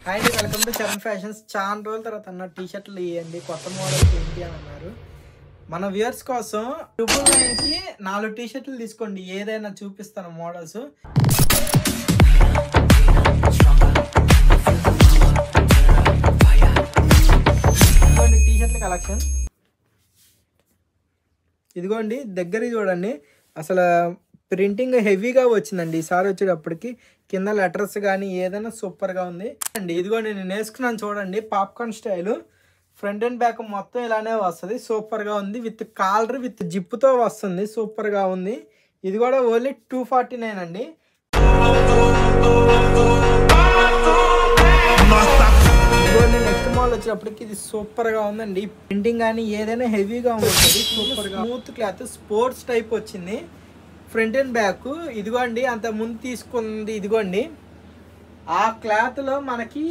Hi అండి, welcome to Charan fashions. చాలా రోజుల తర్వాత అన్న టీ షర్ట్లు ఇవ్వండి, కొత్త మోడల్స్ ఏంటి అని అన్నారు. మన వ్యూవర్స్ కోసం 999కి 4 టీ షర్ట్లు తీసుకోండి, ఏదైనా చూపిస్తాను మోడల్స్. టీ షర్ట్ల కలెక్షన్ ఇదిగోండి, దగ్గరికి చూడండి. అసలు ప్రింటింగ్ హెవీగా వచ్చిందండి ఈసారి వచ్చేటప్పటికి. కింద లెటర్స్ కానీ ఏదైనా సూపర్గా ఉంది అండి. ఇదిగోండి, నేను వేసుకున్నాను చూడండి, popcorn style. Front and back మొత్తం ఇలానే వస్తుంది, సూపర్గా ఉంది. విత్ కాలర్ విత్ జిప్తో వస్తుంది, సూపర్గా ఉంది. ఇది కూడా ఓన్లీ 249 అండి. నెక్స్ట్ మోడల్ వచ్చేటప్పటికి ఇది సూపర్గా ఉందండి. ప్రింటింగ్ కానీ ఏదైనా హెవీగా ఉంటుంది, సూపర్గా స్మూత్ క్లాత్, స్పోర్ట్స్ టైప్ వచ్చింది. ఫ్రంట్ అండ్ బ్యాక్ ఇదిగోండి, అంత ముందు తీసుకుంది ఇదిగోండి. ఆ క్లాత్లో మనకి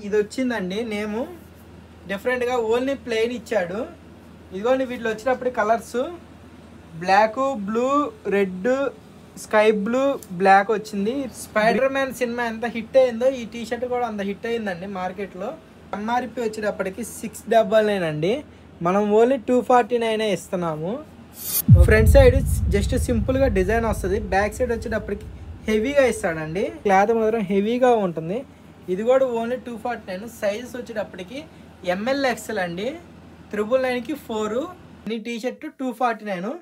ఇది వచ్చిందండి నేము. డిఫరెంట్గా ఓన్లీ ప్లెయిన్ ఇచ్చాడు. ఇదిగోండి, వీటిలో వచ్చినప్పుడు colours black, blue, red, sky blue, black వచ్చింది. స్పైడర్ మ్యాన్ సినిమా ఎంత హిట్ అయిందో ఈ టీ షర్ట్ కూడా అంత హిట్ అయిందండి మార్కెట్లో. ఎంఆర్పి వచ్చేటప్పటికి 699 అండి. మనం ఓన్లీ 249 ఇస్తున్నాము. ఫ్రంట్ సైడ్ జస్ట్ సింపుల్గా డిజైన్ వస్తుంది. బ్యాక్ సైడ్ వచ్చేటప్పటికి హెవీగా ఇస్తాడండి. క్లాత్ మాత్రం హెవీగా ఉంటుంది. ఇది కూడా ఓన్లీ 249. సైజెస్ వచ్చేటప్పటికి ML XL అండి. 999కి 4. ఈ టీ షర్ట్ 249.